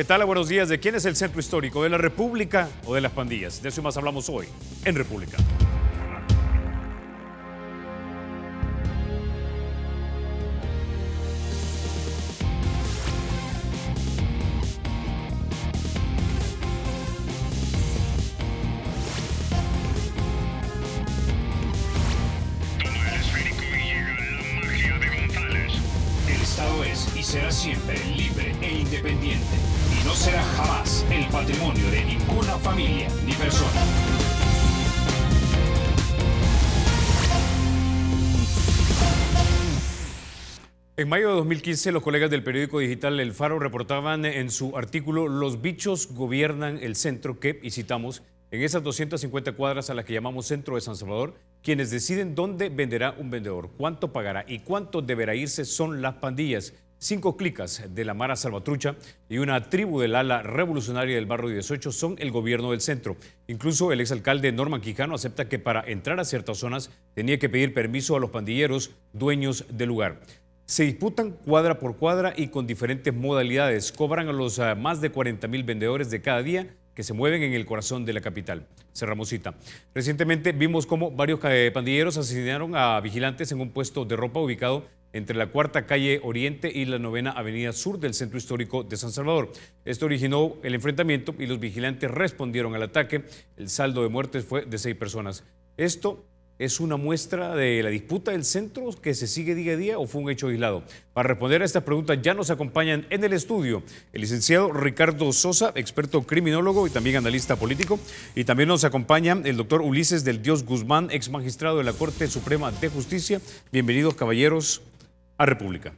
¿Qué tal? Buenos días. ¿De quién es el centro histórico? ¿De la República o de las pandillas? De eso y más hablamos hoy en República. Será siempre libre e independiente y no será jamás el patrimonio de ninguna familia ni persona. En mayo de 2015, los colegas del periódico digital El Faro reportaban en su artículo "Los bichos gobiernan el centro" que, y citamos, en esas 250 cuadras a las que llamamos Centro de San Salvador, quienes deciden dónde venderá un vendedor, cuánto pagará y cuánto deberá irse son las pandillas. 5 clicas de la Mara Salvatrucha y una tribu del ala revolucionaria del barrio 18 son el gobierno del centro. Incluso el exalcalde Norman Quijano acepta que para entrar a ciertas zonas tenía que pedir permiso a los pandilleros dueños del lugar. Se disputan cuadra por cuadra y con diferentes modalidades. Cobran a los más de 40.000 vendedores de cada día que se mueven en el corazón de la capital. Cerramos cita. Recientemente vimos cómo varios pandilleros asesinaron a vigilantes en un puesto de ropa ubicado entre la 4ª calle Oriente y la 9ª avenida Sur del centro histórico de San Salvador. Esto originó el enfrentamiento y los vigilantes respondieron al ataque. El saldo de muertes fue de 6 personas. ¿Esto es una muestra de la disputa del centro que se sigue día a día o fue un hecho aislado? Para responder a estas preguntas ya nos acompañan en el estudio el licenciado Ricardo Sosa, experto criminólogo y también analista político, y también nos acompaña el doctor Ulises del Dios Guzmán, ex magistrado de la Corte Suprema de Justicia. Bienvenidos, caballeros, a República.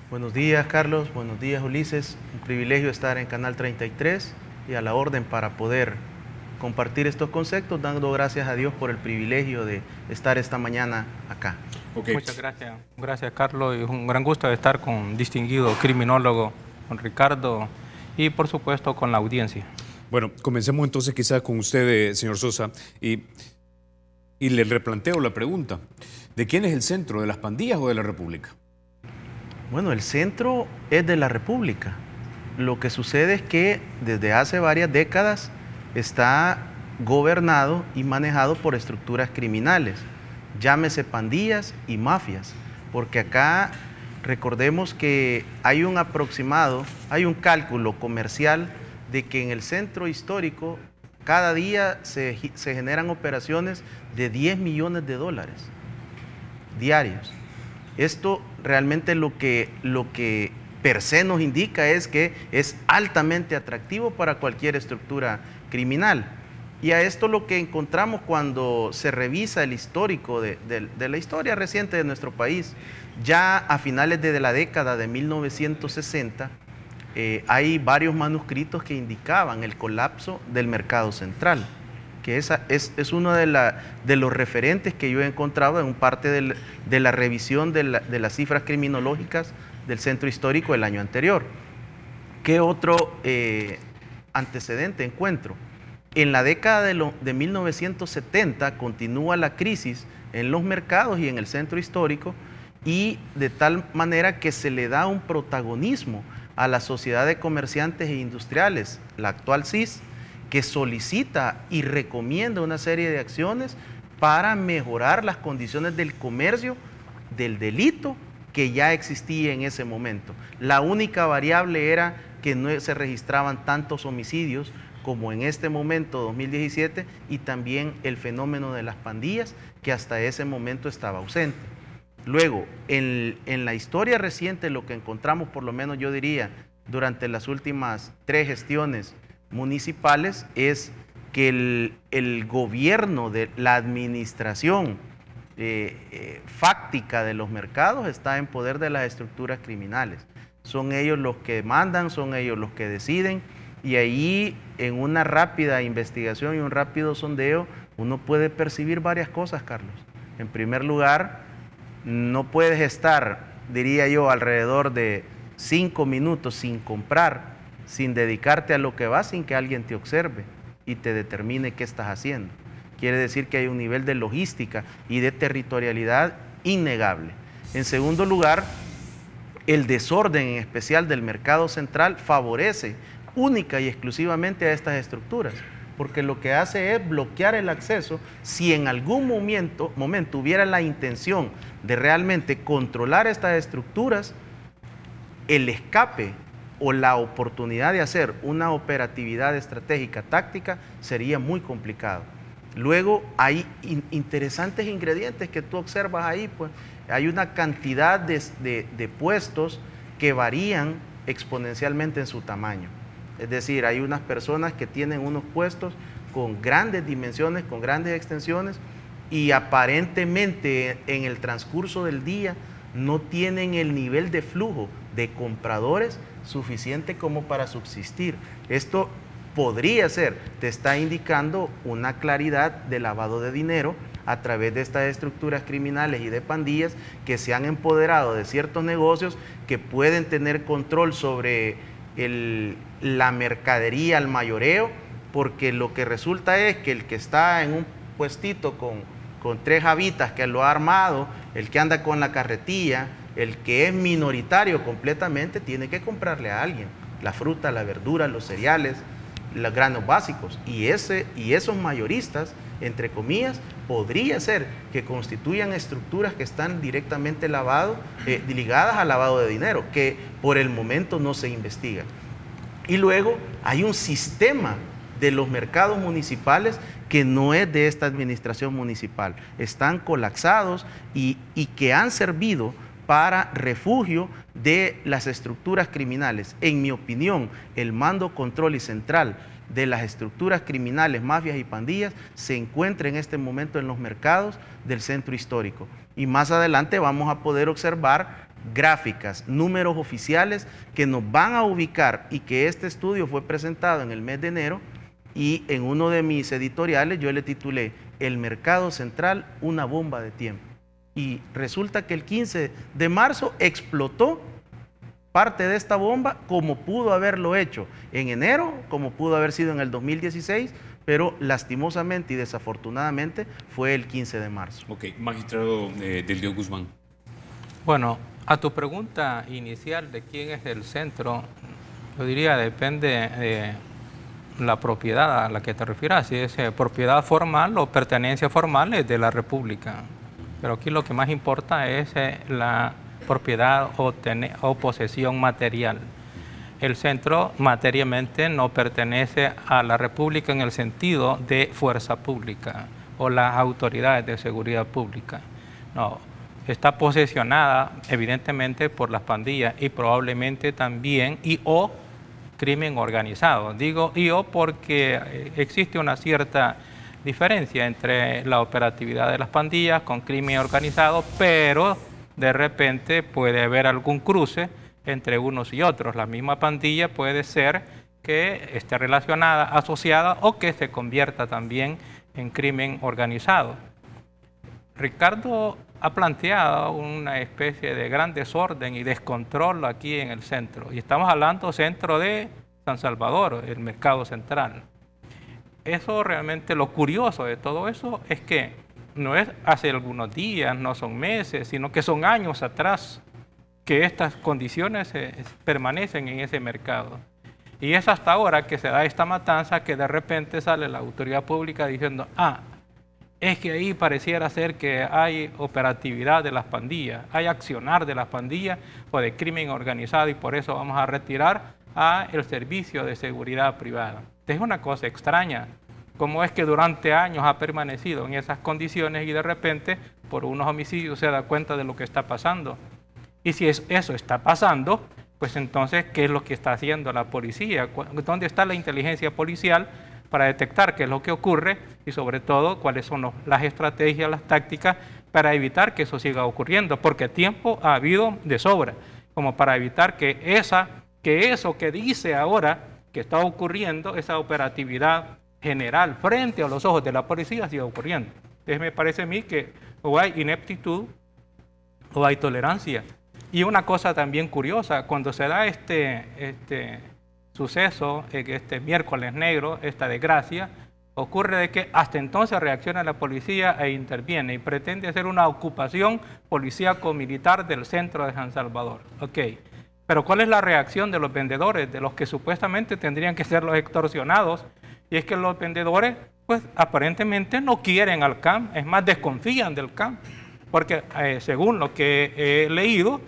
Buenos días, Carlos. Buenos días, Ulises. Un privilegio estar en Canal 33 y a la orden para poder compartir estos conceptos, dando gracias a Dios por el privilegio de estar esta mañana acá. Okay. Muchas gracias. Gracias, Carlos. Es un gran gusto estar con un distinguido criminólogo, con Ricardo, y por supuesto con la audiencia. Bueno, comencemos entonces quizás con usted, señor Sosa, y le replanteo la pregunta. ¿De quién es el centro? ¿De las pandillas o de la República? Bueno, el centro es de la República. Lo que sucede es que desde hace varias décadas está gobernado y manejado por estructuras criminales, llámese pandillas y mafias, porque acá recordemos que hay un cálculo comercial de que en el centro histórico cada día se generan operaciones de 10 millones de dólares diarios. Esto realmente lo que per se nos indica es que es altamente atractivo para cualquier estructura criminal. Y a esto lo que encontramos cuando se revisa el histórico de la historia reciente de nuestro país, ya a finales de la década de 1960, hay varios manuscritos que indicaban el colapso del mercado central, que es uno de los referentes que yo he encontrado en parte de la revisión de las cifras criminológicas del centro histórico del año anterior. ¿Qué otro antecedente encuentro? En la década de 1970 continúa la crisis en los mercados y en el centro histórico, y de tal manera que se le da un protagonismo a la Sociedad de Comerciantes e Industriales, la actual SIS, que solicita y recomienda una serie de acciones para mejorar las condiciones del comercio, del delito que ya existía en ese momento. La única variable era que no se registraban tantos homicidios como en este momento, 2017, y también el fenómeno de las pandillas, que hasta ese momento estaba ausente. Luego, en la historia reciente, lo que encontramos, por lo menos yo diría, durante las últimas 3 gestiones municipales, es que el gobierno de la administración fáctica de los mercados está en poder de las estructuras criminales. Son ellos los que mandan, son ellos los que deciden, y ahí en una rápida investigación y un rápido sondeo uno puede percibir varias cosas, Carlos. En primer lugar, no puedes estar, diría yo, alrededor de 5 minutos sin comprar, sin dedicarte a lo que vas, sin que alguien te observe y te determine qué estás haciendo. Quiere decir que hay un nivel de logística y de territorialidad innegable. En segundo lugar, el desorden en especial del mercado central favorece única y exclusivamente a estas estructuras, porque lo que hace es bloquear el acceso si en algún momento hubiera la intención de realmente controlar estas estructuras. El escape o la oportunidad de hacer una operatividad estratégica táctica sería muy complicado. Luego hay interesantes ingredientes que tú observas ahí, pues hay una cantidad de puestos que varían exponencialmente en su tamaño. Es decir, hay unas personas que tienen unos puestos con grandes dimensiones, con grandes extensiones, y aparentemente en el transcurso del día no tienen el nivel de flujo de compradores suficiente como para subsistir. Esto podría ser, te está indicando una claridad de lavado de dinero a través de estas estructuras criminales y de pandillas que se han empoderado de ciertos negocios, que pueden tener control sobre la mercadería al mayoreo, porque lo que resulta es que el que está en un puestito con 3 habitas que lo ha armado, el que anda con la carretilla, el que es minoritario completamente, tiene que comprarle a alguien la fruta, la verdura, los cereales, los granos básicos, y esos mayoristas, entre comillas, podría ser que constituyan estructuras que están directamente ligadas al lavado de dinero, que por el momento no se investiga. Y luego hay un sistema de los mercados municipales que no es de esta administración municipal, están colapsados y que han servido para refugio de las estructuras criminales. En mi opinión, el mando, control y central de las estructuras criminales, mafias y pandillas se encuentra en este momento en los mercados del centro histórico. Y más adelante vamos a poder observar gráficas, números oficiales que nos van a ubicar, y que este estudio fue presentado en el mes de enero, y en uno de mis editoriales yo le titulé "El mercado central, una bomba de tiempo". Y resulta que el 15 de marzo explotó parte de esta bomba, como pudo haberlo hecho en enero, como pudo haber sido en el 2016, pero lastimosamente y desafortunadamente fue el 15 de marzo. Ok, magistrado Del Dios Guzmán. Bueno, a tu pregunta inicial de quién es el centro, yo diría depende de la propiedad a la que te refieras, si es propiedad formal o pertenencia formal es de la República. Pero aquí lo que más importa es la propiedad o posesión material. El centro materialmente no pertenece a la República en el sentido de fuerza pública o las autoridades de seguridad pública. No, está posesionada evidentemente por las pandillas y probablemente también o crimen organizado. Digo porque existe una cierta diferencia entre la operatividad de las pandillas con crimen organizado, pero de repente puede haber algún cruce entre unos y otros. La misma pandilla puede ser que esté relacionada, asociada o que se convierta también en crimen organizado. Ricardo ha planteado una especie de gran desorden y descontrol aquí en el centro. Y estamos hablando centro de San Salvador, el mercado central. Eso realmente, lo curioso de todo eso es que no es hace algunos días, no son meses, sino que son años atrás que estas condiciones permanecen en ese mercado. Y es hasta ahora que se da esta matanza que de repente sale la autoridad pública diciendo, es que ahí pareciera ser que hay operatividad de las pandillas, hay accionar de las pandillas o de crimen organizado, y por eso vamos a retirar el servicio de seguridad privada. Es una cosa extraña, cómo es que durante años ha permanecido en esas condiciones y de repente por unos homicidios se da cuenta de lo que está pasando. Y si eso está pasando, pues entonces, ¿qué es lo que está haciendo la policía? ¿Dónde está la inteligencia policial para detectar qué es lo que ocurre y sobre todo cuáles son las estrategias, las tácticas para evitar que eso siga ocurriendo? Porque tiempo ha habido de sobra, como para evitar que eso que dice ahora que está ocurriendo, esa operatividad general frente a los ojos de la policía siga ocurriendo. Entonces me parece a mí que o hay ineptitud o hay tolerancia. Y una cosa también curiosa, cuando se da este suceso, este miércoles negro, esta desgracia, ocurre de que hasta entonces reacciona la policía e interviene y pretende hacer una ocupación policíaco-militar del centro de San Salvador. Ok, Pero ¿cuál es la reacción de los vendedores, de los que supuestamente tendrían que ser los extorsionados? Y es que los vendedores, pues aparentemente no quieren al CAM, es más, desconfían del CAM, porque según lo que he leído,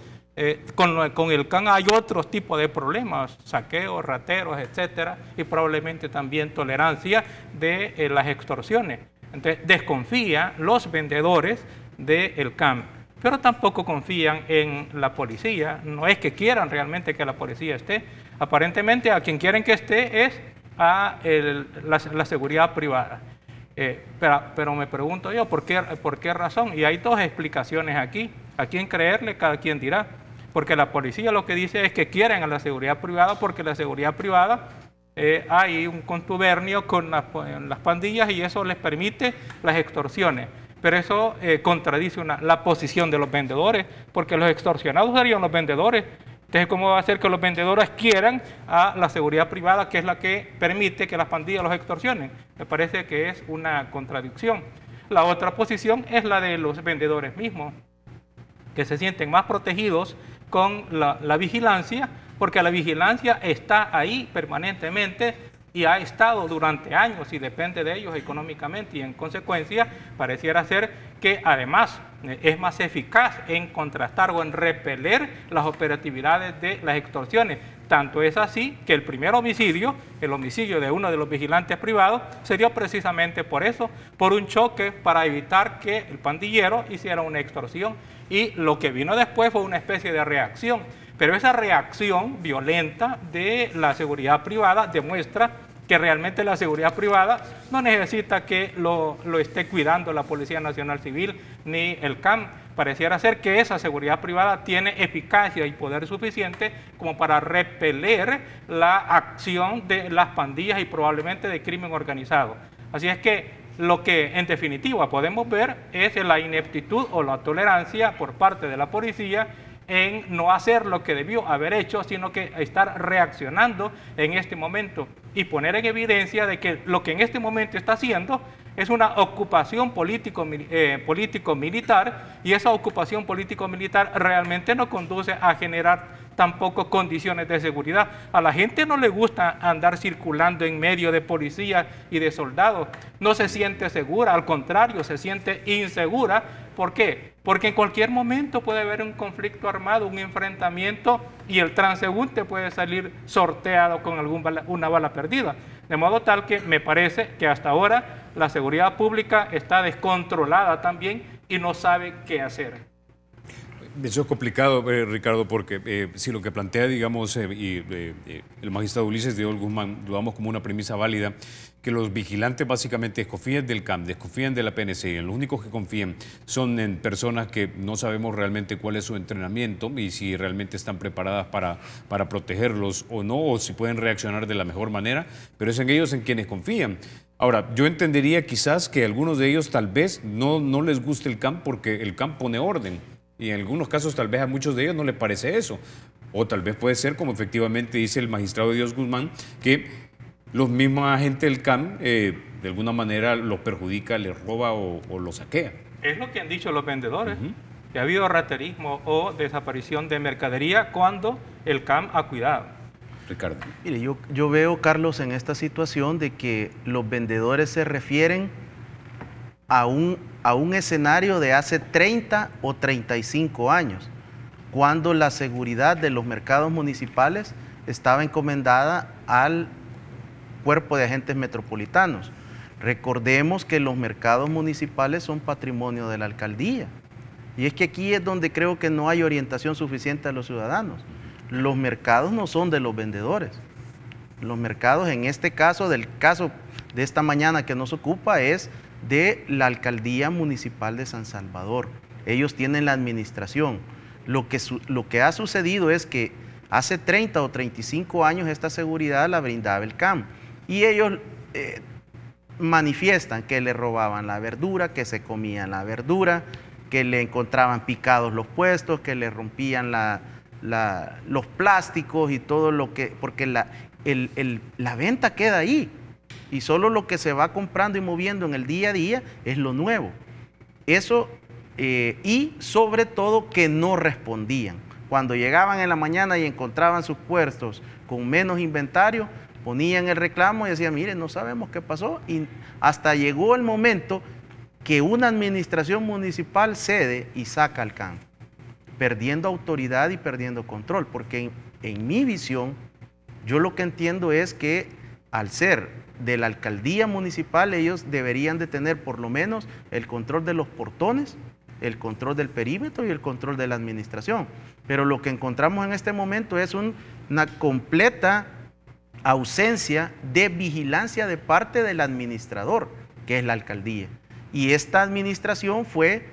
con el CAM hay otros tipos de problemas, saqueos, rateros, etcétera, y probablemente también tolerancia de las extorsiones. Entonces, desconfían los vendedores del CAM, pero tampoco confían en la policía. No es que quieran realmente que la policía esté, aparentemente a quien quieren que esté es a la seguridad privada. Pero me pregunto yo, ¿por qué razón? Y hay dos explicaciones aquí. ¿A quién creerle? Cada quien dirá. Porque la policía lo que dice es que quieren a la seguridad privada porque la seguridad privada hay un contubernio con las pandillas y eso les permite las extorsiones. Pero eso contradice la posición de los vendedores, porque los extorsionados serían los vendedores. Entonces, ¿cómo va a ser que los vendedores quieran a la seguridad privada, que es la que permite que las pandillas los extorsionen? Me parece que es una contradicción. La otra posición es la de los vendedores mismos, que se sienten más protegidos con la vigilancia, porque la vigilancia está ahí permanentemente y ha estado durante años y depende de ellos económicamente, y en consecuencia pareciera ser que además es más eficaz en contrastar o en repeler las operatividades de las extorsiones. Tanto es así que el primer homicidio, el homicidio de uno de los vigilantes privados, se dio precisamente por eso, por un choque para evitar que el pandillero hiciera una extorsión, y lo que vino después fue una especie de reacción. Pero esa reacción violenta de la seguridad privada demuestra que realmente la seguridad privada no necesita que lo esté cuidando la Policía Nacional Civil ni el CAM. Pareciera ser que esa seguridad privada tiene eficacia y poder suficiente como para repeler la acción de las pandillas y probablemente de crimen organizado. Así es que lo que en definitiva podemos ver es la ineptitud o la tolerancia por parte de la policía en no hacer lo que debió haber hecho, sino que estar reaccionando en este momento y poner en evidencia de que lo que en este momento está haciendo es una ocupación político-militar, y esa ocupación político-militar realmente no conduce a generar tampoco condiciones de seguridad. A la gente no le gusta andar circulando en medio de policías y de soldados, no se siente segura, al contrario, se siente insegura. ¿Por qué? Porque en cualquier momento puede haber un conflicto armado, un enfrentamiento, y el transeúnte puede salir sorteado con una bala perdida. De modo tal que me parece que hasta ahora la seguridad pública está descontrolada también y no sabe qué hacer. Eso es complicado, Ricardo, porque si lo que plantea, digamos, el magistrado Ulises de Guzmán, lo damos como una premisa válida, que los vigilantes básicamente desconfían del CAM, desconfían de la PNC, y los únicos que confían son en personas que no sabemos realmente cuál es su entrenamiento y si realmente están preparadas para protegerlos o no, o si pueden reaccionar de la mejor manera, pero es en ellos en quienes confían. Ahora, yo entendería quizás que a algunos de ellos tal vez no les guste el CAM porque el CAM pone orden. Y en algunos casos tal vez a muchos de ellos no les parece eso. O tal vez puede ser, como efectivamente dice el magistrado Dios Guzmán, que los mismos agentes del CAM de alguna manera los perjudica, les roba o los saquea. Es lo que han dicho los vendedores, que ha habido raterismo o desaparición de mercadería cuando el CAM ha cuidado. Ricardo. Mire, yo veo, Carlos, en esta situación de que los vendedores se refieren a un escenario de hace 30 o 35 años, cuando la seguridad de los mercados municipales estaba encomendada al Cuerpo de Agentes Metropolitanos. Recordemos que los mercados municipales son patrimonio de la alcaldía, y es que aquí es donde creo que no hay orientación suficiente a los ciudadanos. Los mercados no son de los vendedores. Los mercados, en este caso, del caso de esta mañana que nos ocupa, es de la Alcaldía Municipal de San Salvador. Ellos tienen la administración. Lo que ha sucedido es que hace 30 o 35 años esta seguridad la brindaba el CAM, y ellos manifiestan que le robaban la verdura, que se comían la verdura, que le encontraban picados los puestos, que le rompían los plásticos y todo lo que... porque la venta queda ahí, y solo lo que se va comprando y moviendo en el día a día es lo nuevo. Eso, y sobre todo que no respondían. Cuando llegaban en la mañana y encontraban sus puestos con menos inventario, ponían el reclamo y decían, mire, no sabemos qué pasó. Y hasta llegó el momento que una administración municipal cede y saca al CAN, perdiendo autoridad y perdiendo control, porque en mi visión, yo lo que entiendo es que al ser de la alcaldía municipal, ellos deberían de tener por lo menos el control de los portones, el control del perímetro y el control de la administración. Pero lo que encontramos en este momento es una completa ausencia de vigilancia de parte del administrador, que es la alcaldía. Y esta administración fue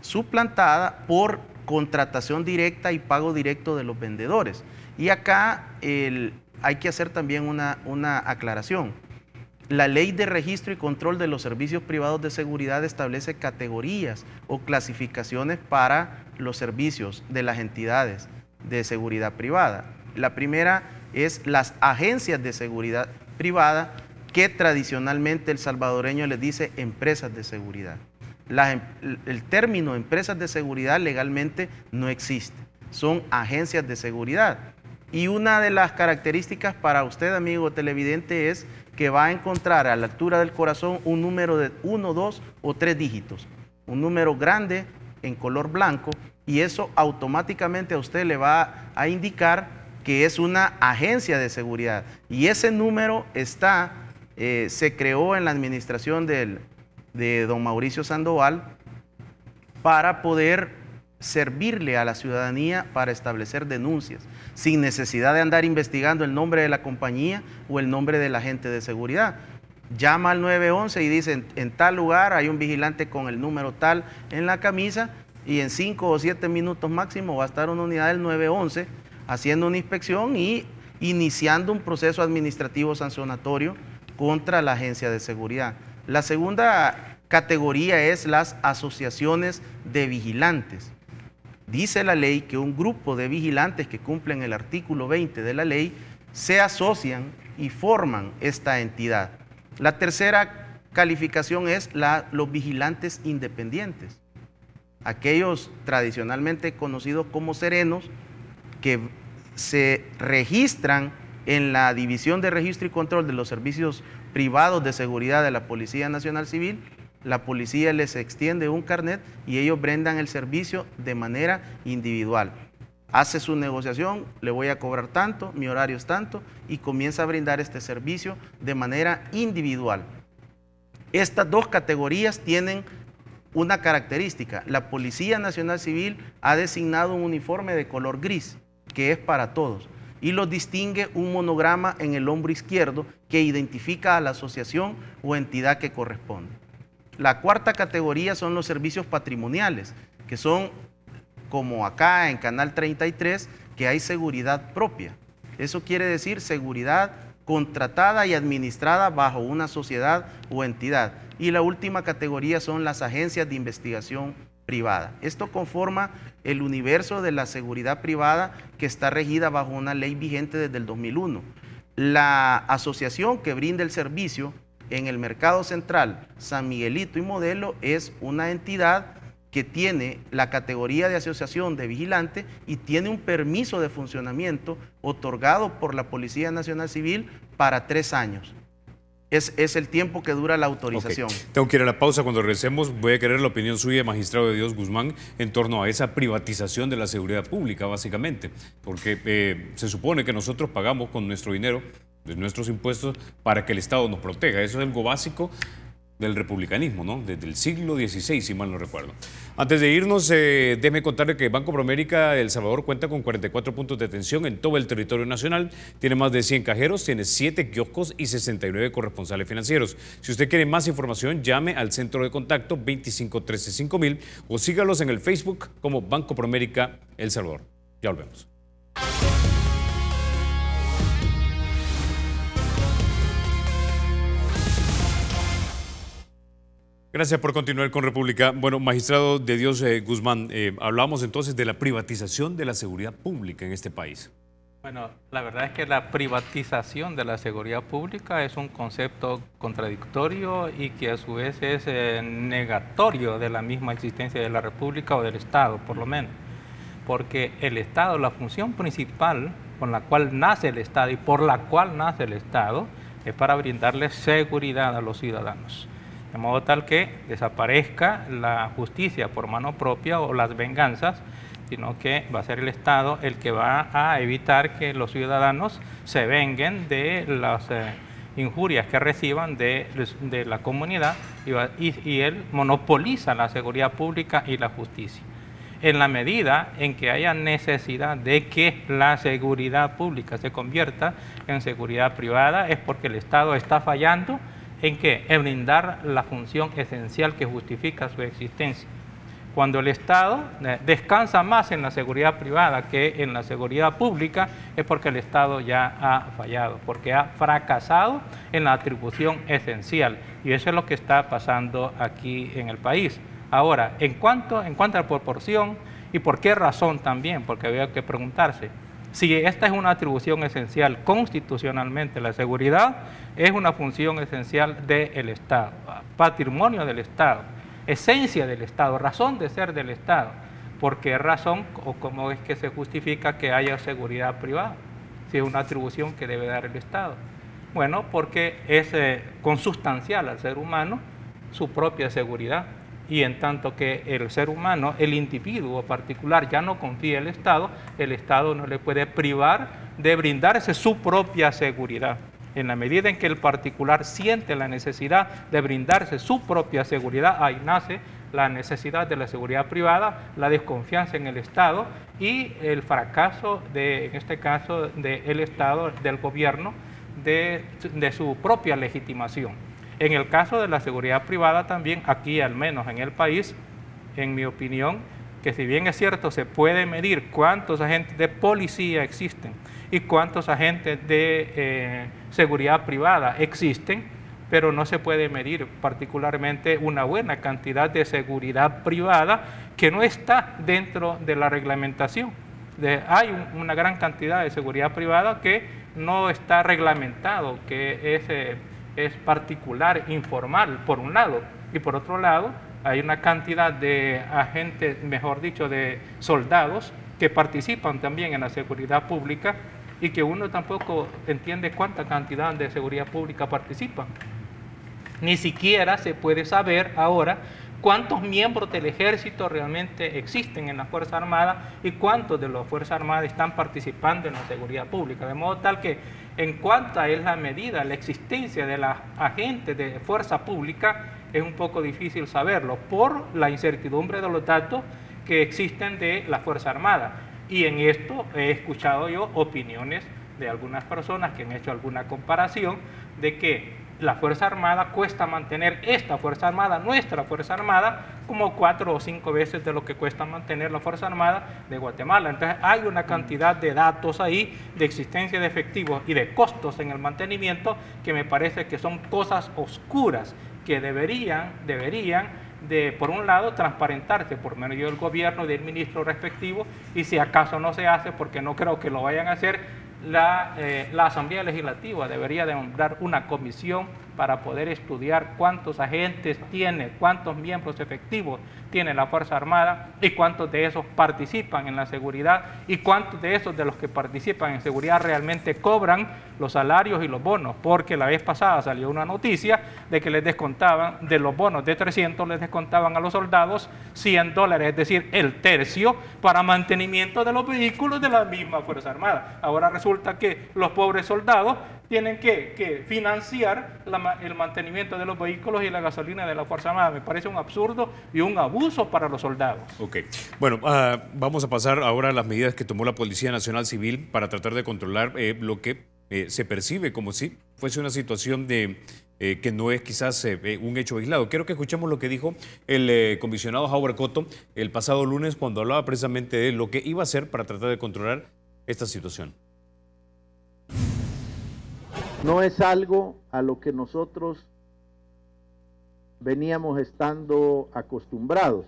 suplantada por contratación directa y pago directo de los vendedores. Y acá hay que hacer también una aclaración. La Ley de Registro y Control de los Servicios Privados de Seguridad establece categorías o clasificaciones para los servicios de las entidades de seguridad privada. La primera es las agencias de seguridad privada, que tradicionalmente el salvadoreño les dice empresas de seguridad. El término empresas de seguridad legalmente no existe, son agencias de seguridad. Y una de las características para usted, amigo televidente, es que va a encontrar a la altura del corazón un número de 1, 2 o 3 dígitos, un número grande en color blanco, y eso automáticamente a usted le va a indicar que es una agencia de seguridad. Y ese número se creó en la administración de don Mauricio Sandoval para poder servirle a la ciudadanía para establecer denuncias, sin necesidad de andar investigando el nombre de la compañía o el nombre del agente de seguridad. Llama al 911 y dice, en tal lugar hay un vigilante con el número tal en la camisa, y en 5 o 7 minutos máximo va a estar una unidad del 911 haciendo una inspección y iniciando un proceso administrativo sancionatorio contra la agencia de seguridad. La segunda categoría es las asociaciones de vigilantes. Dice la ley que un grupo de vigilantes que cumplen el artículo 20 de la ley se asocian y forman esta entidad. La tercera calificación es los vigilantes independientes, aquellos tradicionalmente conocidos como serenos, que se registran en la División de Registro y Control de los Servicios Privados de Seguridad de la Policía Nacional Civil. La policía les extiende un carnet y ellos brindan el servicio de manera individual. Hace su negociación, le voy a cobrar tanto, mi horario es tanto, y comienza a brindar este servicio de manera individual. Estas dos categorías tienen una característica. La Policía Nacional Civil ha designado un uniforme de color gris, que es para todos, y los distingue un monograma en el hombro izquierdo que identifica a la asociación o entidad que corresponde. La cuarta categoría son los servicios patrimoniales, que son como acá en Canal 33, que hay seguridad propia. Eso quiere decir seguridad contratada y administrada bajo una sociedad o entidad. Y la última categoría son las agencias de investigación privada. Esto conforma el universo de la seguridad privada que está regida bajo una ley vigente desde el 2001. La asociación que brinda el servicio en el mercado central San Miguelito y Modelo es una entidad que tiene la categoría de asociación de vigilante y tiene un permiso de funcionamiento otorgado por la Policía Nacional Civil para 3 años. Es el tiempo que dura la autorización. Okay. Tengo que ir a la pausa. Cuando regresemos voy a querer la opinión suya, magistrado de Dios Guzmán, en torno a esa privatización de la seguridad pública, básicamente. Porque se supone que nosotros pagamos con nuestro dinero, de nuestros impuestos, para que el Estado nos proteja. Eso es algo básico del republicanismo, ¿no? Desde el siglo XVI, si mal no recuerdo. Antes de irnos, déjeme contarle que Banco Promérica de El Salvador cuenta con 44 puntos de atención en todo el territorio nacional, tiene más de 100 cajeros, tiene 7 kioscos y 69 corresponsales financieros. Si usted quiere más información, llame al centro de contacto 2513-5000 o sígalos en el Facebook como Banco Promérica El Salvador. Ya volvemos. Gracias por continuar con República. Bueno, magistrado de Dios Guzmán, hablamos entonces de la privatización de la seguridad pública en este país. Bueno, la verdad es que la privatización de la seguridad pública es un concepto contradictorio y que a su vez es negatorio de la misma existencia de la República o del Estado, por lo menos. porque el Estado, la función principal con la cual nace el Estado y por la cual nace el Estado, es para brindarle seguridad a los ciudadanos, de modo tal que desaparezca la justicia por mano propia o las venganzas, sino que va a ser el Estado el que va a evitar que los ciudadanos se venguen de las injurias que reciban de la comunidad y él monopoliza la seguridad pública y la justicia. En la medida en que haya necesidad de que la seguridad pública se convierta en seguridad privada, es porque el Estado está fallando en ¿qué? En brindar la función esencial que justifica su existencia. Cuando el Estado descansa más en la seguridad privada que en la seguridad pública, es porque el Estado ya ha fallado, porque ha fracasado en la atribución esencial. Y eso es lo que está pasando aquí en el país. Ahora, en cuanto a la proporción y por qué razón también, porque había que preguntarse, si esta es una atribución esencial constitucionalmente, la seguridad es una función esencial del Estado, patrimonio del Estado, esencia del Estado, razón de ser del Estado. ¿Por qué razón o cómo es que se justifica que haya seguridad privada? Si es una atribución que debe dar el Estado. Bueno, porque es consustancial al ser humano su propia seguridad. Y en tanto que el ser humano, el individuo particular, ya no confía en el Estado no le puede privar de brindarse su propia seguridad. En la medida en que el particular siente la necesidad de brindarse su propia seguridad, ahí nace la necesidad de la seguridad privada, la desconfianza en el Estado y el fracaso, en este caso, del Estado, del gobierno, de su propia legitimación. En el caso de la seguridad privada también, aquí al menos en el país, en mi opinión, que si bien es cierto se puede medir cuántos agentes de policía existen y cuántos agentes de seguridad privada existen, pero no se puede medir particularmente una buena cantidad de seguridad privada que no está dentro de la reglamentación. Hay una gran cantidad de seguridad privada que no está reglamentado, que es particular, informal, por un lado, y por otro lado, hay una cantidad de agentes, mejor dicho, de soldados que participan también en la seguridad pública y que uno tampoco entiende cuánta cantidad de seguridad pública participan. Ni siquiera se puede saber ahora cuántos miembros del ejército realmente existen en la Fuerza Armada y cuántos de las Fuerzas Armadas están participando en la seguridad pública. De modo tal que en cuanto es la medida, la existencia de los agentes de fuerza pública, es un poco difícil saberlo por la incertidumbre de los datos que existen de la Fuerza Armada. Y en esto he escuchado yo opiniones de algunas personas que han hecho alguna comparación de que la Fuerza Armada cuesta mantener esta Fuerza Armada, nuestra Fuerza Armada, como 4 o 5 veces de lo que cuesta mantener la Fuerza Armada de Guatemala. Entonces hay una cantidad de datos ahí, de existencia de efectivos y de costos en el mantenimiento, que me parece que son cosas oscuras que deberían de, por un lado, transparentarse por medio del gobierno y del ministro respectivo, y si acaso no se hace, porque no creo que lo vayan a hacer, la Asamblea Legislativa debería de nombrar una comisión para poder estudiar cuántos agentes tiene, cuántos miembros efectivos tiene la Fuerza Armada y cuántos de esos participan en la seguridad y cuántos de esos de los que participan en seguridad realmente cobran los salarios y los bonos, porque la vez pasada salió una noticia de que les descontaban, de los bonos de 300 les descontaban a los soldados $100, es decir, el tercio para mantenimiento de los vehículos de la misma Fuerza Armada. Ahora resulta que los pobres soldados tienen que financiar el mantenimiento de los vehículos y la gasolina de la Fuerza Armada. Me parece un absurdo y un abuso para los soldados. Ok. Bueno, vamos a pasar ahora a las medidas que tomó la Policía Nacional Civil para tratar de controlar lo que se percibe como si fuese una situación de que no es quizás un hecho aislado. Quiero que escuchemos lo que dijo el comisionado Howard Cotto el pasado lunes cuando hablaba precisamente de lo que iba a hacer para tratar de controlar esta situación. No es algo a lo que nosotros veníamos estando acostumbrados,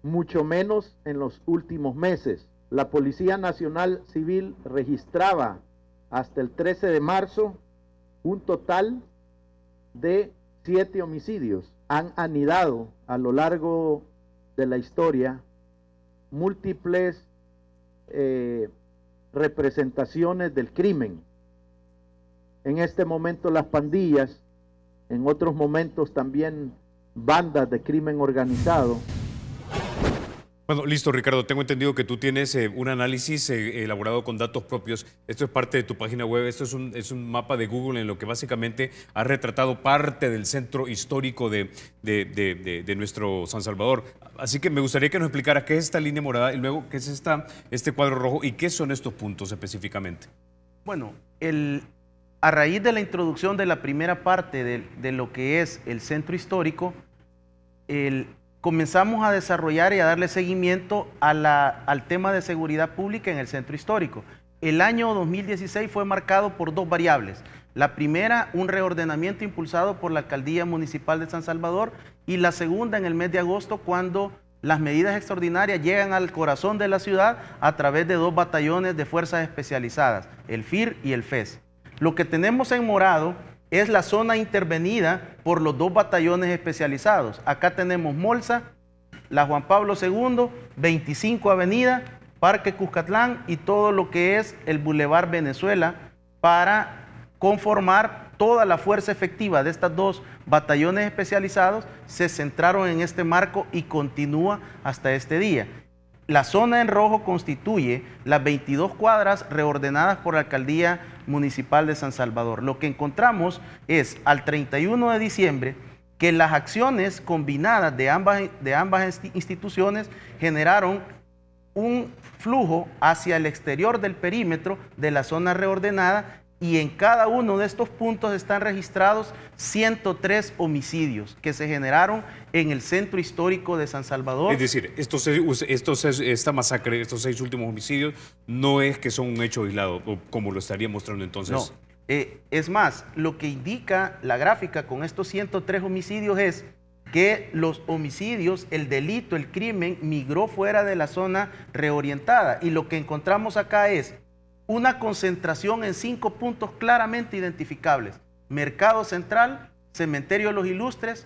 mucho menos en los últimos meses. La Policía Nacional Civil registraba hasta el 13 de marzo un total de 7 homicidios. Han anidado a lo largo de la historia múltiples representaciones del crimen. En este momento las pandillas, en otros momentos también bandas de crimen organizado. Bueno, listo, Ricardo. Tengo entendido que tú tienes un análisis elaborado con datos propios. Esto es parte de tu página web. Esto es un mapa de Google en lo que básicamente ha retratado parte del centro histórico de nuestro San Salvador. Así que me gustaría que nos explicara qué es esta línea morada y luego qué es este cuadro rojo y qué son estos puntos específicamente. Bueno, a raíz de la introducción de la primera parte de lo que es el centro histórico, comenzamos a desarrollar y a darle seguimiento al tema de seguridad pública en el centro histórico. El año 2016 fue marcado por dos variables. La primera, un reordenamiento impulsado por la Alcaldía Municipal de San Salvador, y la segunda en el mes de agosto, cuando las medidas extraordinarias llegan al corazón de la ciudad a través de dos batallones de fuerzas especializadas, el FIR y el FES. Lo que tenemos en morado es la zona intervenida por los dos batallones especializados. Acá tenemos Molsa, la Juan Pablo II, 25 Avenida, Parque Cuscatlán y todo lo que es el Boulevard Venezuela, para conformar toda la fuerza efectiva de estos dos batallones especializados. Se centraron en este marco y continúa hasta este día. La zona en rojo constituye las 22 cuadras reordenadas por la Alcaldía Municipal de San Salvador. Lo que encontramos es, al 31 de diciembre, que las acciones combinadas de ambas instituciones generaron un flujo hacia el exterior del perímetro de la zona reordenada, y en cada uno de estos puntos están registrados 103 homicidios que se generaron en el centro histórico de San Salvador. Es decir, esta masacre, estos 6 últimos homicidios, no es que son un hecho aislado, como lo estaría mostrando entonces. No, es más, lo que indica la gráfica con estos 103 homicidios es que los homicidios, el delito, el crimen, migró fuera de la zona reorientada, y lo que encontramos acá es una concentración en 5 puntos claramente identificables: Mercado Central, Cementerio de los Ilustres,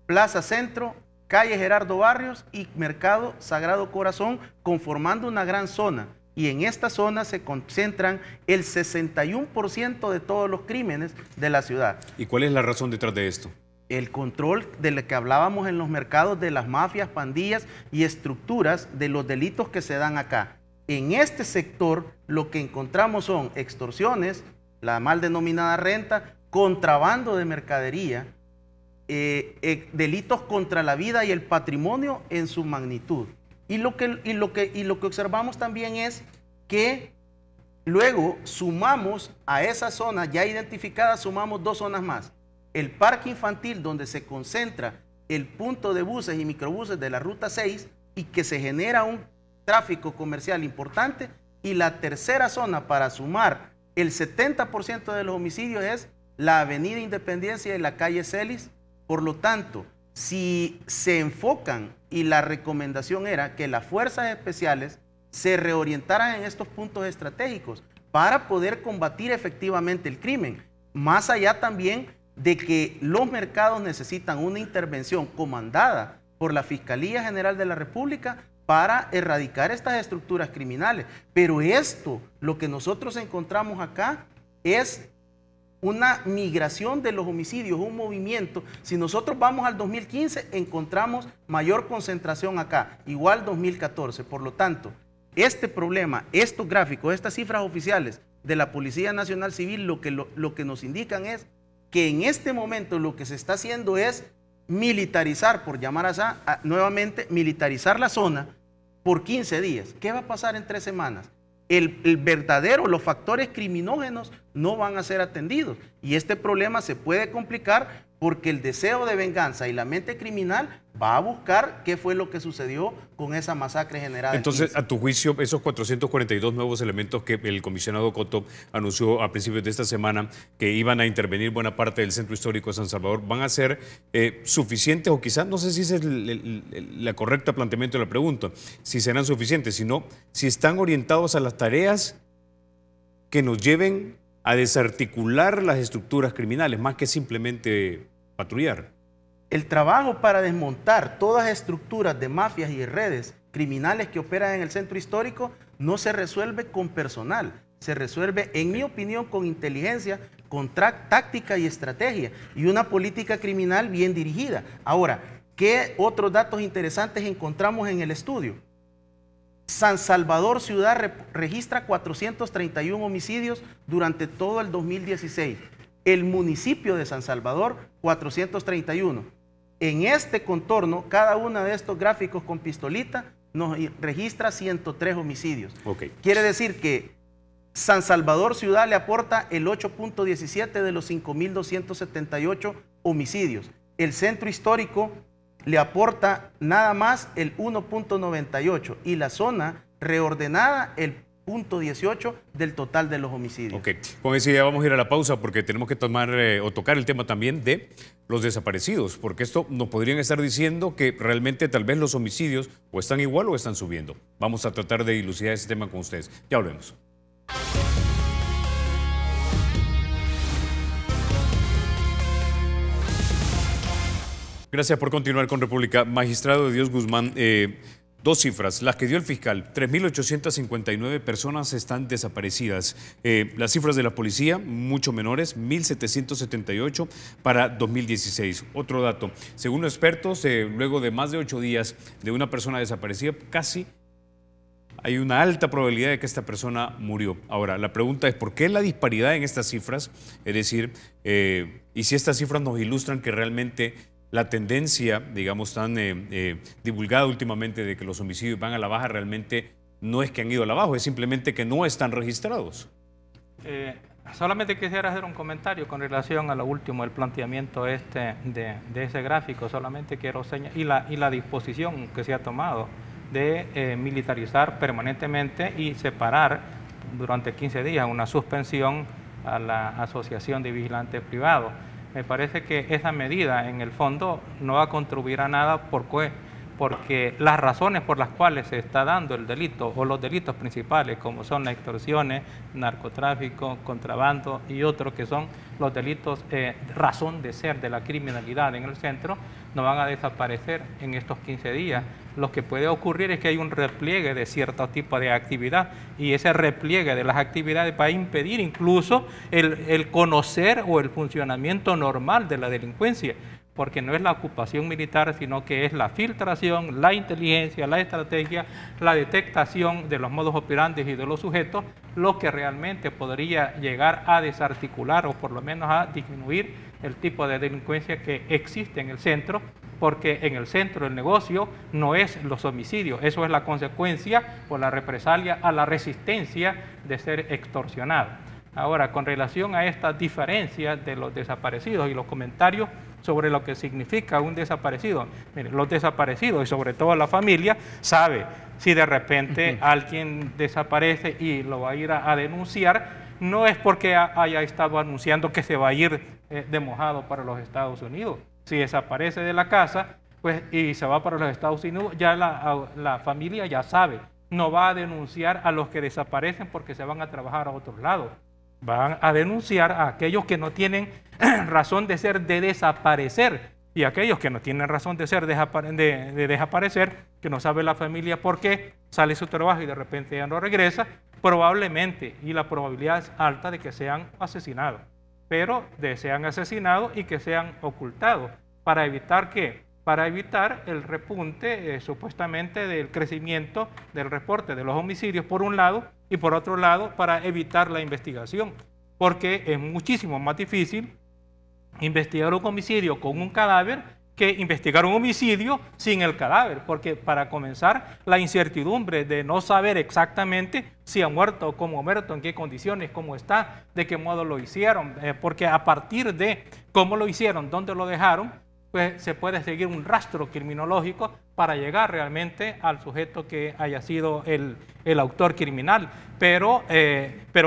Plaza Centro, Calle Gerardo Barrios y Mercado Sagrado Corazón, conformando una gran zona. Y en esta zona se concentran el 61% de todos los crímenes de la ciudad. ¿Y cuál es la razón detrás de esto? El control del que hablábamos en los mercados de las mafias, pandillas y estructuras de los delitos que se dan acá. En este sector lo que encontramos son extorsiones, la mal denominada renta, contrabando de mercadería, delitos contra la vida y el patrimonio en su magnitud. Y lo que observamos también es que luego sumamos a esa zona ya identificada, sumamos 2 zonas más. El parque infantil, donde se concentra el punto de buses y microbuses de la Ruta 6 y que se genera un tráfico comercial importante, y la tercera zona para sumar el 70% de los homicidios es la Avenida Independencia y la calle Celis. Por lo tanto, si se enfocan, y la recomendación era que las fuerzas especiales se reorientaran en estos puntos estratégicos para poder combatir efectivamente el crimen, más allá también de que los mercados necesitan una intervención comandada por la Fiscalía General de la República para erradicar estas estructuras criminales. Pero esto, lo que nosotros encontramos acá, es una migración de los homicidios, un movimiento. Si nosotros vamos al 2015, encontramos mayor concentración acá, igual 2014. Por lo tanto, este problema, estos gráficos, estas cifras oficiales de la Policía Nacional Civil, lo que nos indican es que en este momento lo que se está haciendo es militarizar, por llamar así, nuevamente militarizar la zona por 15 días. ¿Qué va a pasar en 3 semanas? Los factores criminógenos no van a ser atendidos, y este problema se puede complicar porque el deseo de venganza y la mente criminal va a buscar qué fue lo que sucedió con esa masacre generada. Entonces, a tu juicio, esos 442 nuevos elementos que el comisionado Coto anunció a principios de esta semana que iban a intervenir buena parte del centro histórico de San Salvador, ¿van a ser suficientes? O quizás, no sé si ese es el correcto planteamiento de la pregunta, si serán suficientes, sino si están orientados a las tareas que nos lleven a desarticular las estructuras criminales, más que simplemente patrullar. El trabajo para desmontar todas las estructuras de mafias y redes criminales que operan en el centro histórico no se resuelve con personal, se resuelve, en mi opinión, con inteligencia, con táctica y estrategia y una política criminal bien dirigida. Ahora, ¿qué otros datos interesantes encontramos en el estudio? San Salvador Ciudad registra 431 homicidios durante todo el 2016. El municipio de San Salvador, 431. En este contorno, cada uno de estos gráficos con pistolita nos registra 103 homicidios. Okay. Quiere decir que San Salvador Ciudad le aporta el 8.17 de los 5.278 homicidios. El centro histórico le aporta nada más el 1.98 y la zona reordenada el 0.18 del total de los homicidios. Ok, con eso ya vamos a ir a la pausa porque tenemos que tomar o tocar el tema también de los desaparecidos, porque esto nos podrían estar diciendo que realmente tal vez los homicidios o están igual o están subiendo. Vamos a tratar de dilucidar ese tema con ustedes. Ya volvemos. Gracias por continuar con República. Magistrado de Dios Guzmán, dos cifras, las que dio el fiscal, 3.859 personas están desaparecidas. Las cifras de la policía, mucho menores, 1.778 para 2016. Otro dato, según los expertos, luego de más de 8 días de una persona desaparecida, casi hay una alta probabilidad de que esta persona murió. Ahora, la pregunta es, ¿por qué la disparidad en estas cifras? Es decir, y si estas cifras nos ilustran que realmente la tendencia, digamos, tan divulgada últimamente de que los homicidios van a la baja, realmente no es que han ido a la baja, es simplemente que no están registrados. Solamente quisiera hacer un comentario con relación a lo último, el planteamiento de ese gráfico. Solamente quiero señalar, y la disposición que se ha tomado de militarizar permanentemente y separar durante 15 días una suspensión a la Asociación de Vigilantes Privados. Me parece que esa medida en el fondo no va a contribuir a nada porque las razones por las cuales se está dando el delito o los delitos principales, como son las extorsiones, narcotráfico, contrabando y otros que son los delitos razón de ser de la criminalidad en el centro, no van a desaparecer en estos 15 días. Lo que puede ocurrir es que hay un repliegue de cierto tipo de actividad y ese repliegue de las actividades va a impedir incluso el conocer o el funcionamiento normal de la delincuencia, porque no es la ocupación militar, sino que es la filtración, la inteligencia, la estrategia, la detectación de los modus operandi y de los sujetos, lo que realmente podría llegar a desarticular o por lo menos a disminuir el tipo de delincuencia que existe en el centro, porque en el centro el negocio no es los homicidios, eso es la consecuencia o la represalia a la resistencia de ser extorsionado. Ahora, con relación a esta diferencia de los desaparecidos y los comentarios sobre lo que significa un desaparecido, miren, los desaparecidos y sobre todo la familia sabe si de repente alguien desaparece y lo va a ir a denunciar, no es porque haya estado anunciando que se va a ir de mojado para los Estados Unidos. Si desaparece de la casa pues, y se va para los Estados Unidos, ya la familia ya sabe, no va a denunciar a los que desaparecen porque se van a trabajar a otros lados. Van a denunciar a aquellos que no tienen razón de ser de desaparecer y aquellos que no tienen razón de ser de desaparecer, que no sabe la familia por qué, sale su trabajo y de repente ya no regresa, probablemente, y la probabilidad es alta de que sean asesinados, pero de sean asesinados y que sean ocultados. ¿Para evitar qué? Para evitar el repunte supuestamente del crecimiento del reporte de los homicidios por un lado y por otro lado para evitar la investigación, porque es muchísimo más difícil investigar un homicidio con un cadáver que investigar un homicidio sin el cadáver, porque para comenzar la incertidumbre de no saber exactamente si ha muerto, cómo ha muerto, en qué condiciones, cómo está, de qué modo lo hicieron, porque a partir de cómo lo hicieron, dónde lo dejaron, pues se puede seguir un rastro criminológico para llegar realmente al sujeto que haya sido el autor criminal. Pero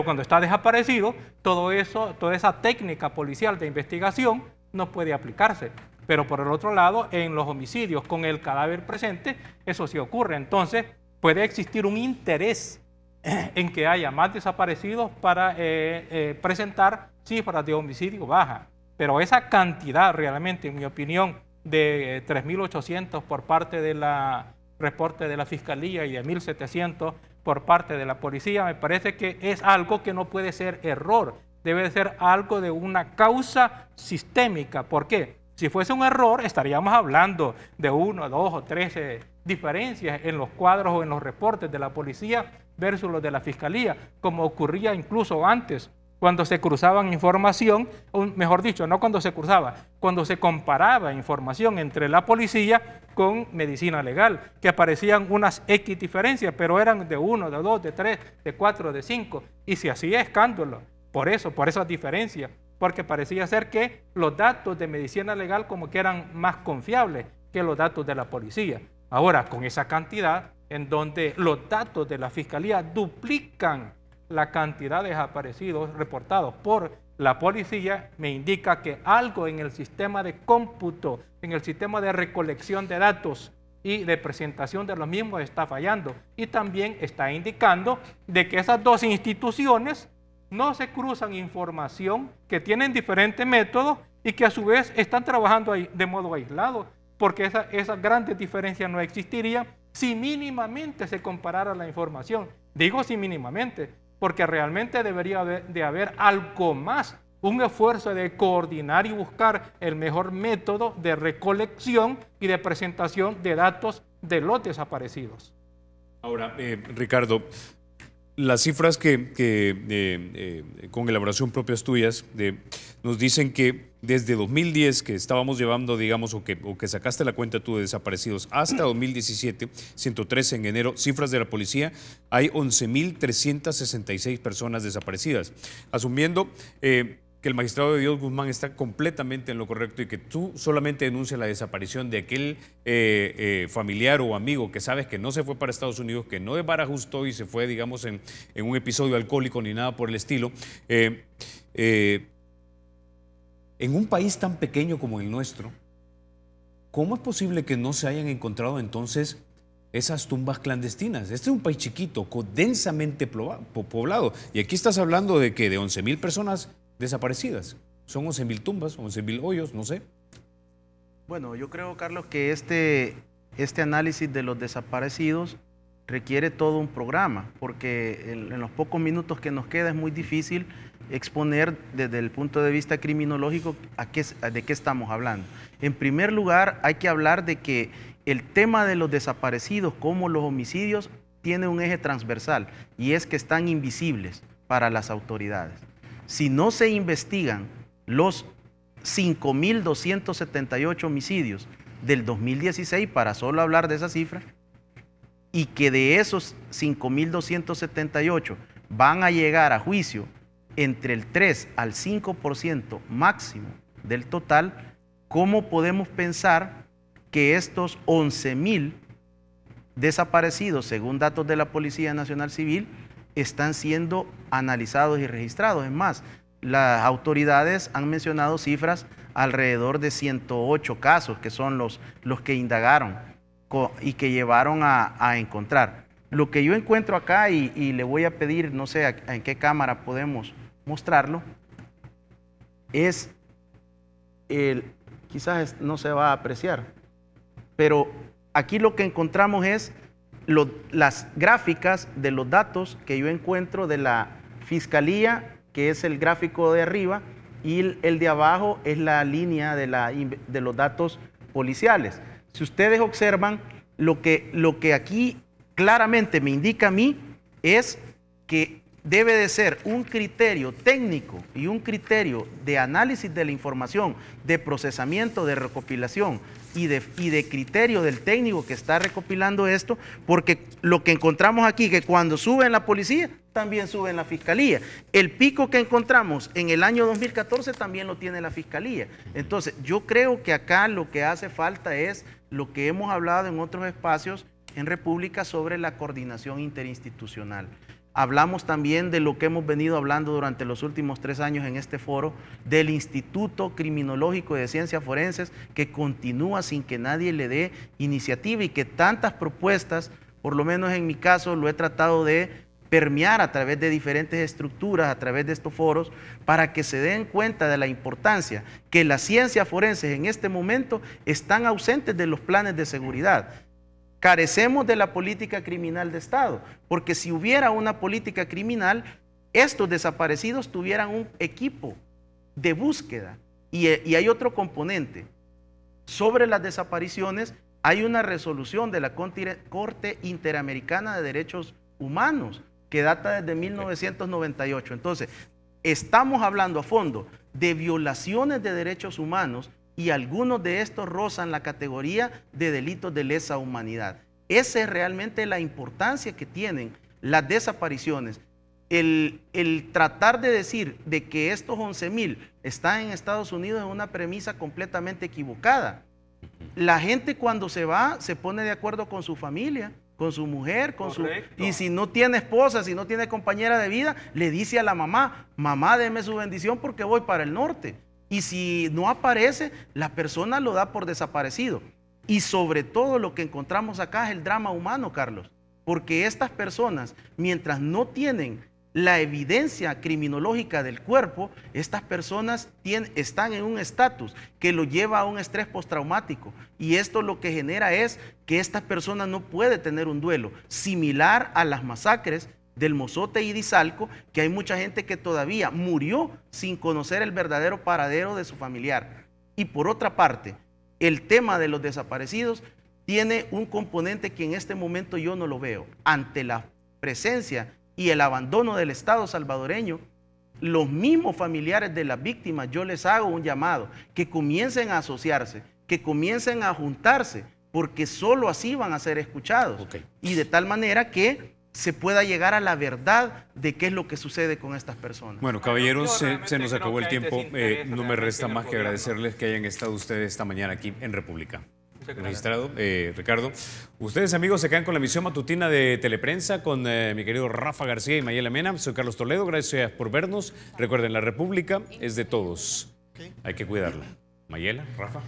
cuando está desaparecido, toda esa técnica policial de investigación no puede aplicarse. Pero por el otro lado, en los homicidios con el cadáver presente, eso sí ocurre. Entonces, puede existir un interés en que haya más desaparecidos para presentar cifras de homicidio bajas. Pero esa cantidad realmente, en mi opinión, de 3.800 por parte de la reporte de la Fiscalía y de 1.700 por parte de la policía, me parece que es algo que no puede ser error, debe ser algo de una causa sistémica. ¿Por qué? Si fuese un error, estaríamos hablando de 1, 2 o 3 diferencias en los cuadros o en los reportes de la policía versus los de la Fiscalía, como ocurría incluso antes, cuando se cruzaban información, o mejor dicho, no cuando se cruzaba, cuando se comparaba información entre la policía con medicina legal, que aparecían unas X diferencias, pero eran de 1, de 2, de 3, de 4, de 5, y se hacía escándalo por esas diferencias, porque parecía ser que los datos de medicina legal como que eran más confiables que los datos de la policía. Ahora, con esa cantidad, en donde los datos de la Fiscalía duplican la cantidad de desaparecidos reportados por la policía, me indica que algo en el sistema de cómputo, en el sistema de recolección de datos y de presentación de los mismos está fallando. Y también está indicando de que esas dos instituciones no se cruzan información, que tienen diferentes métodos y que a su vez están trabajando de modo aislado, porque esas grandes diferencias no existirían si mínimamente se comparara la información. Digo si mínimamente, porque realmente debería de haber algo más, un esfuerzo de coordinar y buscar el mejor método de recolección y de presentación de datos de los desaparecidos. Ahora, Ricardo, las cifras con elaboración propias tuyas nos dicen que desde 2010, que estábamos llevando, digamos, o que sacaste la cuenta tú de desaparecidos, hasta 2017, 113 en enero, cifras de la policía, hay 11.366 personas desaparecidas. Asumiendo que el magistrado de Dios Guzmán está completamente en lo correcto y que tú solamente denuncias la desaparición de aquel familiar o amigo que sabes que no se fue para Estados Unidos, que no desbarajustó y se fue, digamos, en un episodio alcohólico ni nada por el estilo. En un país tan pequeño como el nuestro, ¿cómo es posible que no se hayan encontrado entonces esas tumbas clandestinas? Este es un país chiquito, densamente poblado. Y aquí estás hablando de que de 11.000 personas desaparecidas. Son 11.000 tumbas, 11.000 hoyos, no sé. Bueno, yo creo, Carlos, que este análisis de los desaparecidos requiere todo un programa, porque en los pocos minutos que nos queda es muy difícil exponer desde el punto de vista criminológico de qué estamos hablando. En primer lugar, hay que hablar de que el tema de los desaparecidos, como los homicidios, tiene un eje transversal, y es que están invisibles para las autoridades. Si no se investigan los 5.278 homicidios del 2016, para solo hablar de esa cifra, y que de esos 5.278 van a llegar a juicio entre el 3 al 5% máximo del total, ¿cómo podemos pensar que estos 11.000 desaparecidos, según datos de la Policía Nacional Civil, están siendo analizados y registrados? Es más, las autoridades han mencionado cifras alrededor de 108 casos, que son los que indagaron y que llevaron a encontrar. Lo que yo encuentro acá, y le voy a pedir, no sé en qué cámara podemos mostrarlo, es, quizás no se va a apreciar, pero aquí lo que encontramos es las gráficas de los datos que yo encuentro de la Fiscalía, que es el gráfico de arriba, y el de abajo es la línea de los datos policiales. Si ustedes observan, lo que aquí claramente me indica a mí es que debe de ser un criterio técnico y un criterio de análisis de la información, de procesamiento, de recopilación y de criterio del técnico que está recopilando esto, porque lo que encontramos aquí, que cuando sube en la policía, también sube en la Fiscalía. El pico que encontramos en el año 2014 también lo tiene la Fiscalía. Entonces, yo creo que acá lo que hace falta es lo que hemos hablado en otros espacios en República sobre la coordinación interinstitucional. Hablamos también de lo que hemos venido hablando durante los últimos 3 años en este foro, del Instituto Criminológico de Ciencias Forenses, que continúa sin que nadie le dé iniciativa y que tantas propuestas, por lo menos en mi caso, lo he tratado de permear a través de diferentes estructuras, a través de estos foros, para que se den cuenta de la importancia que las ciencias forenses en este momento están ausentes de los planes de seguridad. carecemos de la política criminal de Estado, porque si hubiera una política criminal, estos desaparecidos tuvieran un equipo de búsqueda. Y hay otro componente. Sobre las desapariciones, hay una resolución de la Corte Interamericana de Derechos Humanos que data desde 1998. Entonces, estamos hablando a fondo de violaciones de derechos humanos y algunos de estos rozan la categoría de delitos de lesa humanidad. Esa es realmente la importancia que tienen las desapariciones. El tratar de decir de que estos 11,000 están en Estados Unidos es una premisa completamente equivocada. La gente cuando se va se pone de acuerdo con su familia, con su mujer, y si no tiene esposa, si no tiene compañera de vida, le dice a la mamá, mamá, deme su bendición porque voy para el norte. Y si no aparece, la persona lo da por desaparecido. Y sobre todo lo que encontramos acá es el drama humano, Carlos, porque estas personas, mientras no tienen la evidencia criminológica del cuerpo, estas personas están en un estatus que lo lleva a un estrés postraumático, y esto lo que genera es que esta persona no puede tener un duelo similar a las masacres del Mozote y Dizalco, que hay mucha gente que todavía murió sin conocer el verdadero paradero de su familiar. Y por otra parte, el tema de los desaparecidos tiene un componente que en este momento yo no lo veo. Ante la presencia y el abandono del Estado salvadoreño, los mismos familiares de las víctimas, yo les hago un llamado, que comiencen a asociarse, que comiencen a juntarse, porque solo así van a ser escuchados. Y de tal manera que se pueda llegar a la verdad de qué es lo que sucede con estas personas. Bueno, caballeros, se nos acabó el tiempo. No me resta más que agradecerles que hayan estado ustedes esta mañana aquí en República. Magistrado, Ricardo. Ustedes, amigos, se quedan con la emisión matutina de Teleprensa con mi querido Rafa García y Mayela Mena. Soy Carlos Toledo, gracias por vernos. Recuerden, la República es de todos. Hay que cuidarla. Mayela, Rafa.